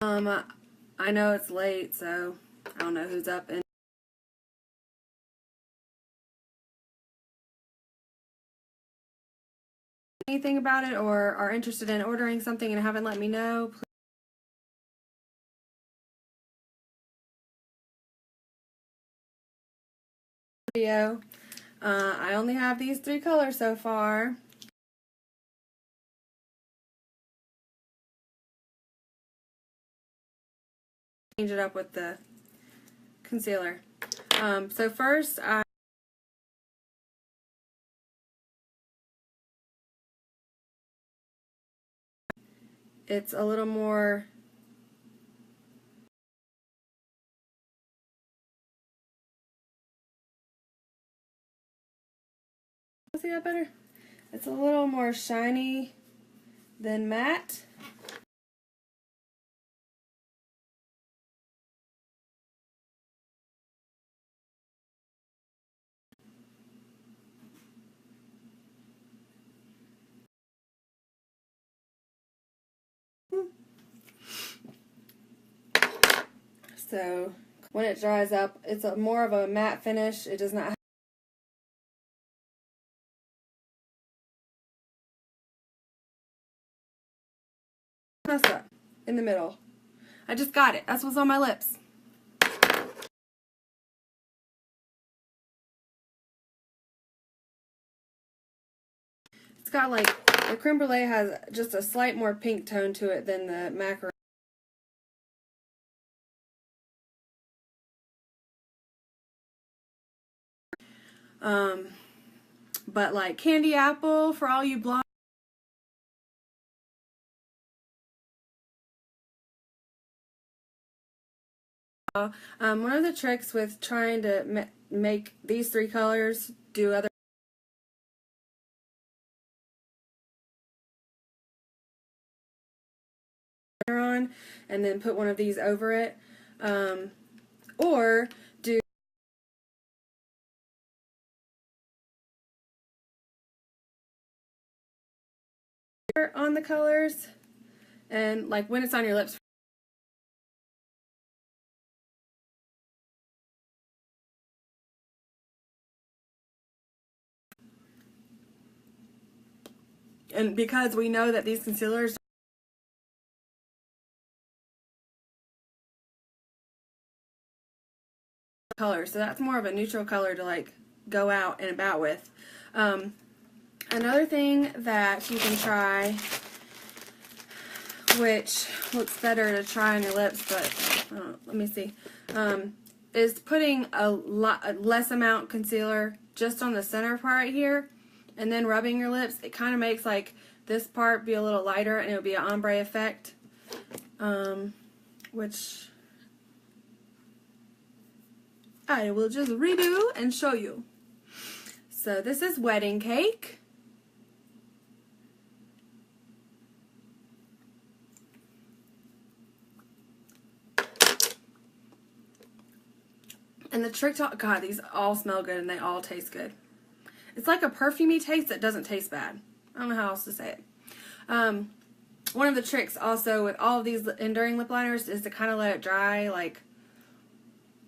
I know it's late, so I don't know who's up and anything about it or are interested in ordering something and haven't let me know. Please video. I only have these 3 colors so far. Change it up with the concealer. So first, it's a little more see that better? It's a little more shiny than matte. So when it dries up, it's more of a matte finish. It does not have messed up in the middle. I just got it. That's what's on my lips. It's got like, the creme brulee has just a slight more pink tone to it than the macaron. But like candy apple for all you blonde. One of the tricks with trying to make these 3 colors do other on and then put one of these over it, or do on the colors, and like when it's on your lips, and because we know that these concealers color, so that's more of a neutral color to like go out and about with. Another thing that you can try, which looks better to try on your lips, but let me see, is putting a less amount concealer just on the center part right here, and then rubbing your lips. It kind of makes like this part be a little lighter, and it'll be an ombre effect, which I will just redo and show you. So this is Wedding Cake. And the trick to, God, these all smell good and they all taste good. It's like a perfumey taste that doesn't taste bad. I don't know how else to say it. One of the tricks also with all of these enduring lip liners is to kind of let it dry, like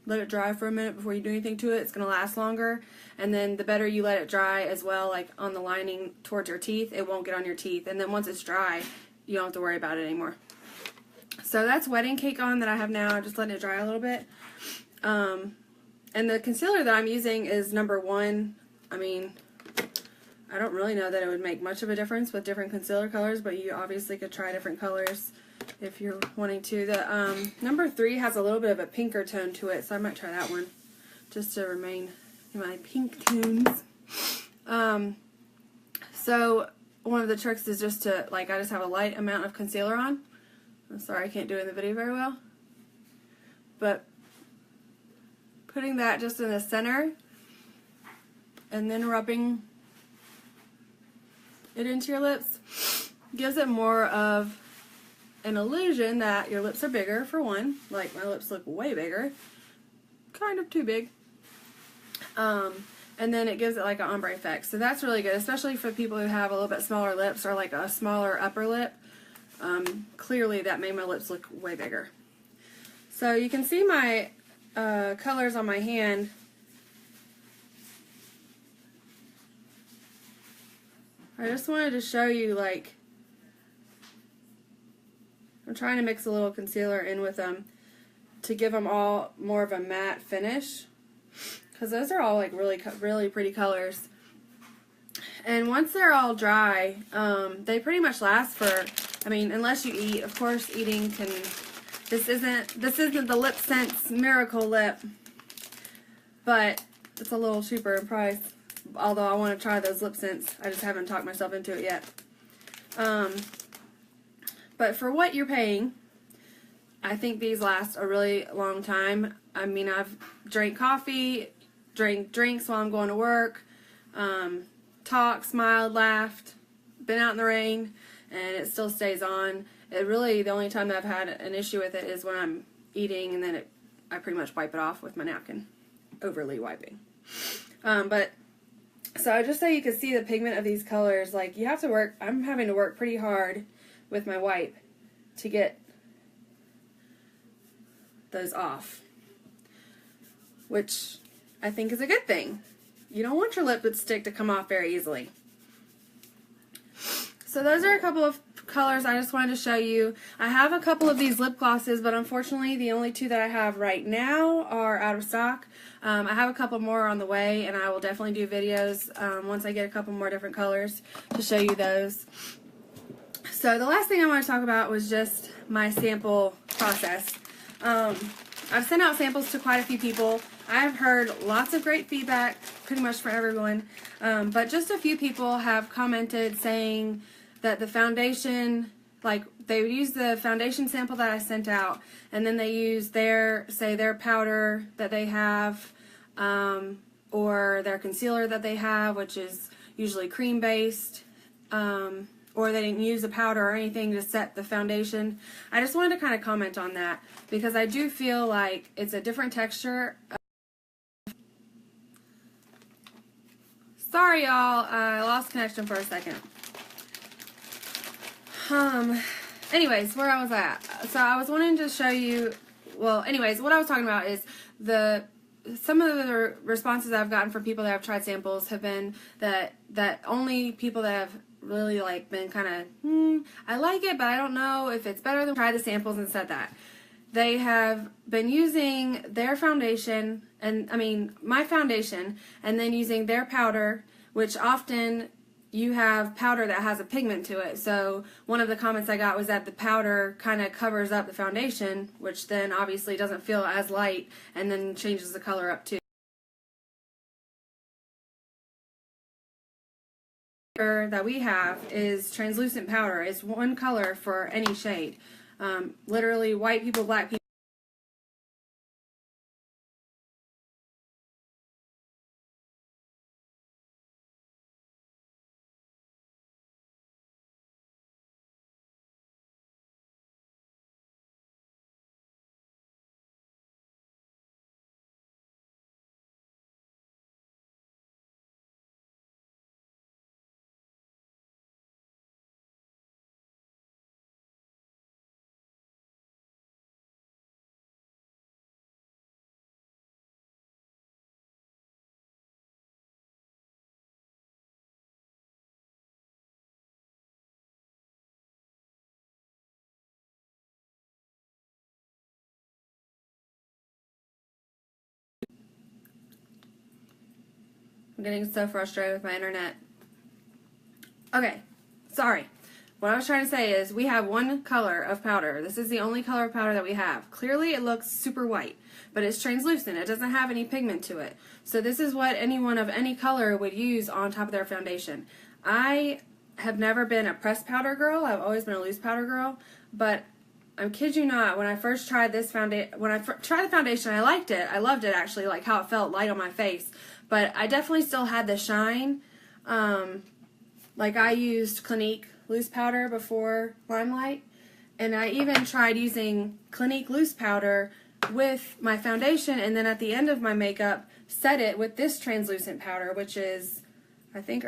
let it dry for a minute before you do anything to it. It's going to last longer. And then the better you let it dry as well, like on the lining towards your teeth, it won't get on your teeth. And then once it's dry, you don't have to worry about it anymore. So that's Wedding Cake on that I have now. I'm just letting it dry a little bit. And the concealer that I'm using is number 1. I mean, I don't really know that it would make much of a difference with different concealer colors, but you obviously could try different colors if you're wanting to. The number 3 has a little bit of a pinker tone to it, so I might try that one just to remain in my pink tunes. So one of the tricks is just to, like, I just have a light amount of concealer on. I'm sorry I can't do it in the video very well, but putting that just in the center and then rubbing it into your lips gives it more of an illusion that your lips are bigger, for one. Like, my lips look way bigger. Kind of too big. And then it gives it like an ombre effect. So that's really good, especially for people who have a little bit smaller lips or like a smaller upper lip. clearly that made my lips look way bigger. So you can see my colors on my hand. I just wanted to show you, like, I'm trying to mix a little concealer in with them to give them all more of a matte finish, because those are all like really pretty colors. And once they're all dry, they pretty much last for, I mean, unless you eat. Of course, eating can. This isn't the Lip Sense Miracle Lip, but it's a little cheaper in price. Although I want to try those Lip Sense, I just haven't talked myself into it yet. But for what you're paying, I think these last a really long time. I mean, I've drank coffee, drank drinks while I'm going to work, talked, smiled, laughed, been out in the rain, and it still stays on. It really, the only time that I've had an issue with it is when I'm eating, and then I pretty much wipe it off with my napkin, overly wiping. But so I just so you can see the pigment of these colors, like you have to work. I'm having to work pretty hard with my wipe to get those off, which I think is a good thing. You don't want your lipstick to come off very easily. So those are a couple of colors I just wanted to show you. I have a couple of these lip glosses, but unfortunately the only two that I have right now are out of stock. I have a couple more on the way, and I will definitely do videos once I get a couple more different colors to show you those. So the last thing I want to talk about was just my sample process. I've sent out samples to quite a few people. I've heard lots of great feedback pretty much for everyone, but just a few people have commented saying that the foundation, like they would use the foundation sample that I sent out, and then they use their powder that they have, or their concealer that they have, which is usually cream based, or they didn't use a powder or anything to set the foundation. I just wanted to kind of comment on that because I do feel like it's a different texture. Sorry y'all, I lost connection for a second. Anyways, where I was at. So I was wanting to show you, well, anyways, what I was talking about is some of the responses I've gotten from people that have tried samples have been that only people that have really like been kind of, I like it, but I don't know if it's better than try the samples and said that. They have been using their foundation, and I mean my foundation, and then using their powder, which often you have powder that has a pigment to it. So one of the comments I got was that the powder kind of covers up the foundation, which then obviously doesn't feel as light and then changes the color up too. That we have is translucent powder. It's one color for any shade. Literally white people, black people. I'm getting so frustrated with my internet. Okay, sorry. What I was trying to say is we have one color of powder. This is the only color of powder that we have. Clearly it looks super white, but it's translucent. It doesn't have any pigment to it. So this is what anyone of any color would use on top of their foundation. I have never been a pressed powder girl. I've always been a loose powder girl, but I kid you not, when I first tried this foundation, tried the foundation, I liked it. I loved it actually, like how it felt light on my face. But I definitely still had the shine. Like I used Clinique loose powder before LimeLight, and I even tried using Clinique loose powder with my foundation, and then at the end of my makeup, set it with this translucent powder, which is, I think,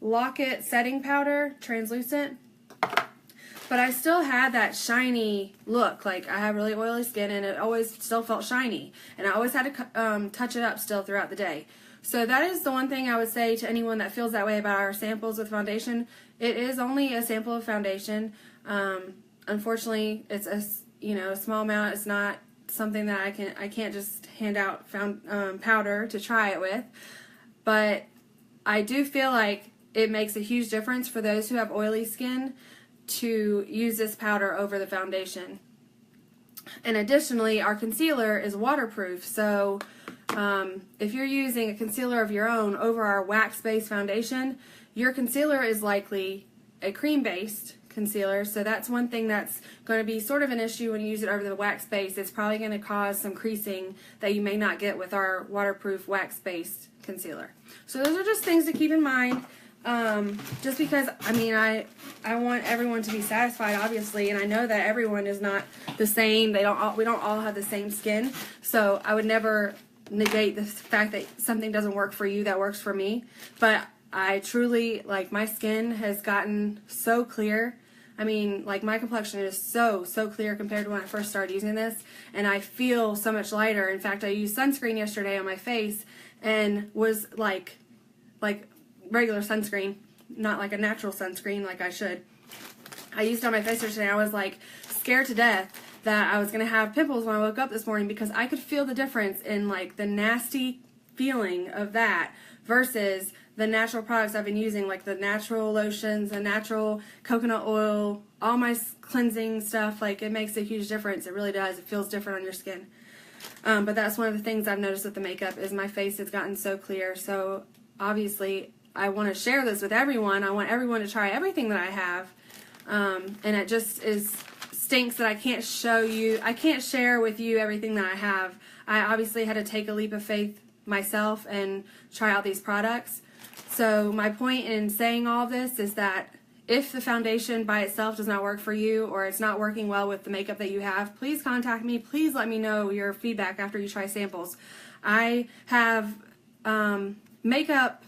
Lock-It setting powder, translucent. But I still had that shiny look. Like, I have really oily skin, and it always still felt shiny. And I always had to touch it up still throughout the day. So that is the one thing I would say to anyone that feels that way about our samples with foundation. It is only a sample of foundation. Unfortunately, it's a small amount. It's not something that I can't just hand out powder to try it with. But I do feel like it makes a huge difference for those who have oily skin to use this powder over the foundation. And additionally, our concealer is waterproof, so if you're using a concealer of your own over our wax-based foundation, your concealer is likely a cream-based concealer, so that's one thing that's going to be sort of an issue when you use it over the wax base. It's probably going to cause some creasing that you may not get with our waterproof wax-based concealer. So those are just things to keep in mind. Just because, I mean, I want everyone to be satisfied, obviously, and I know that everyone is not the same. We don't all have the same skin, so I would never negate the fact that something doesn't work for you that works for me. But I truly, like, my skin has gotten so clear. I mean, like, my complexion is so clear compared to when I first started using this, and I feel so much lighter. In fact, I used sunscreen yesterday on my face and was like regular sunscreen, not like a natural sunscreen like I should. I used it on my face yesterday. I was like scared to death that I was going to have pimples when I woke up this morning, because I could feel the difference in like the nasty feeling of that versus the natural products I've been using, like the natural lotions, the natural coconut oil, all my cleansing stuff. Like, it makes a huge difference. It really does. It feels different on your skin. But that's one of the things I've noticed with the makeup is my face has gotten so clear. So obviously I want to share this with everyone. I want everyone to try everything that I have. And it just stinks that I can't show you, I can't share with you everything that I have. I obviously had to take a leap of faith myself and try out these products. So my point in saying all of this is that if the foundation by itself does not work for you, or it's not working well with the makeup that you have, please contact me. Please let me know your feedback after you try samples. I have makeup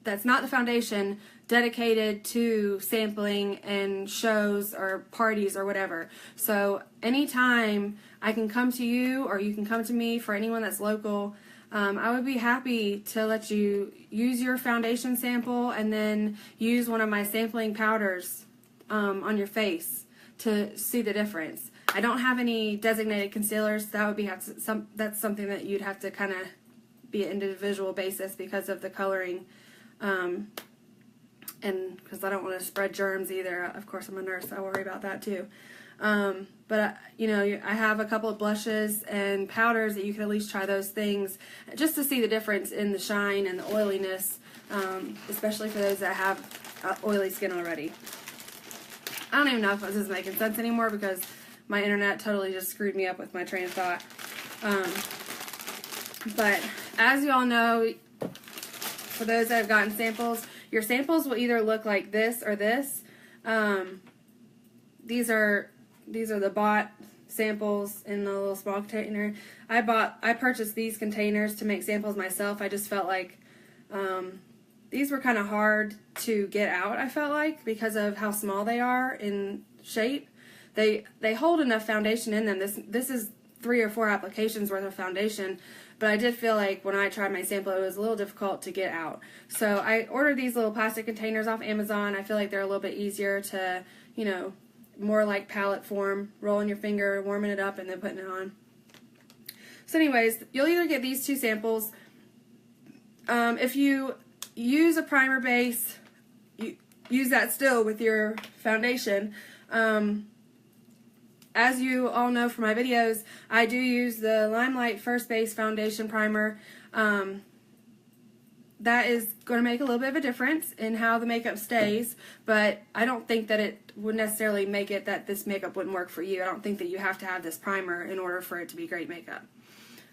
that's not the foundation dedicated to sampling and shows or parties or whatever. So anytime I can come to you, or you can come to me, for anyone that's local, I would be happy to let you use your foundation sample and then use one of my sampling powders on your face to see the difference. I don't have any designated concealers. That would be that's something that you'd have to kind of be an individual basis because of the coloring, and because I don't want to spread germs either. Of course, I'm a nurse, so I worry about that too. But you know, I have a couple of blushes and powders that you can at least try those things just to see the difference in the shine and the oiliness, especially for those that have oily skin already. I don't even know if this is making sense anymore because my internet totally just screwed me up with my train of thought. But as you all know, for those that have gotten samples, your samples will either look like this or this. These are the bought samples in the little small container. I purchased these containers to make samples myself. I just felt like these were kind of hard to get out, I felt like, because of how small they are in shape. They hold enough foundation in them. This is 3 or 4 applications worth of foundation, but I did feel like when I tried my sample it was a little difficult to get out. So I ordered these little plastic containers off Amazon. I feel like they're a little bit easier to, you know, more like palette form, rolling your finger, warming it up, and then putting it on. So anyways, you'll either get these 2 samples. If you use a primer base, you use that still with your foundation. As you all know from my videos, I do use the LimeLight First Base Foundation Primer. That is going to make a little bit of a difference in how the makeup stays, but I don't think that it would necessarily make it that this makeup wouldn't work for you. I don't think that you have to have this primer in order for it to be great makeup.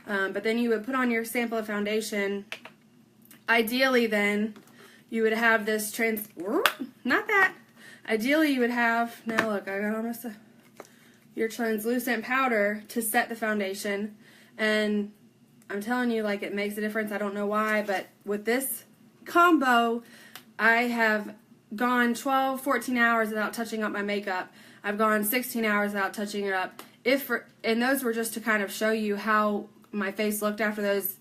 But then you would put on your sample of foundation. Ideally then, you would have this Ideally you would have, now look, I got almost your translucent powder to set the foundation, and I'm telling you, like, it makes a difference. I don't know why, but with this combo, I have gone 12, 14 hours without touching up my makeup. I've gone 16 hours without touching it up. And those were just to kind of show you how my face looked after those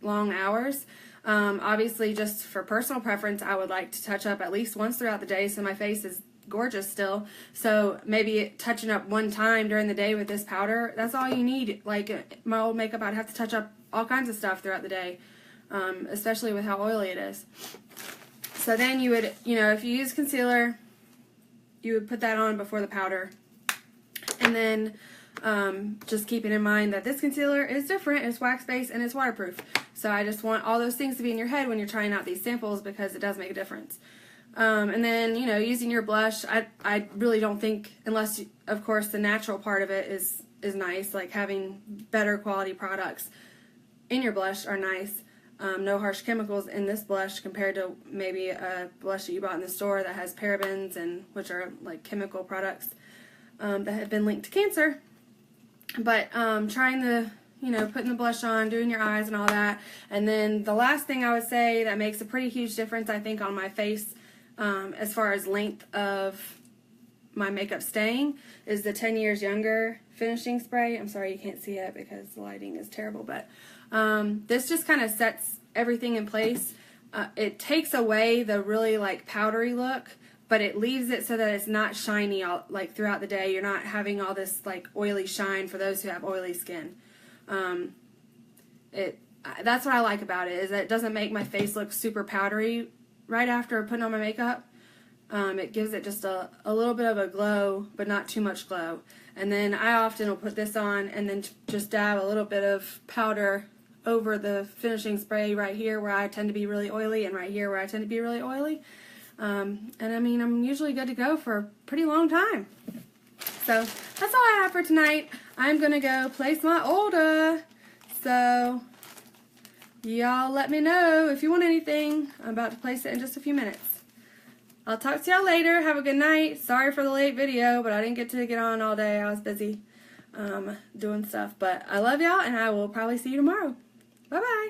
long hours. Obviously, just for personal preference, I would like to touch up at least once throughout the day so my face is gorgeous still. So maybe touching up one time during the day with this powder, that's all you need. Like my old makeup, I'd have to touch up all kinds of stuff throughout the day, especially with how oily it is. So then you would, if you use concealer, you would put that on before the powder. And then just keeping in mind that this concealer is different, it's wax-based, and it's waterproof. So I just want all those things to be in your head when you're trying out these samples because it does make a difference. And then, using your blush, I really don't think, unless, of course, the natural part of it is nice, like having better quality products in your blush are nice. No harsh chemicals in this blush compared to maybe a blush that you bought in the store that has parabens, and which are like chemical products that have been linked to cancer. But trying the, putting the blush on, doing your eyes and all that. And then the last thing I would say that makes a pretty huge difference, I think, on my face as far as length of my makeup staying is the 10 Years Younger finishing spray. I'm sorry you can't see it because the lighting is terrible, but this just kind of sets everything in place. It takes away the really like powdery look, but it leaves it so that it's not shiny all, like throughout the day. You're not having all this like oily shine for those who have oily skin. That's what I like about it, is that it doesn't make my face look super powdery right after putting on my makeup. It gives it just a little bit of a glow, but not too much glow. And then I often will put this on and then just dab a little bit of powder over the finishing spray right here where I tend to be really oily, and right here where I tend to be really oily. And I mean, I'm usually good to go for a pretty long time. So that's all I have for tonight. I'm going to go place my order. So y'all let me know if you want anything. I'm about to place it in just a few minutes. I'll talk to y'all later. Have a good night. Sorry for the late video, but I didn't get to get on all day. I was busy doing stuff. But I love y'all, and I will probably see you tomorrow. Bye-bye.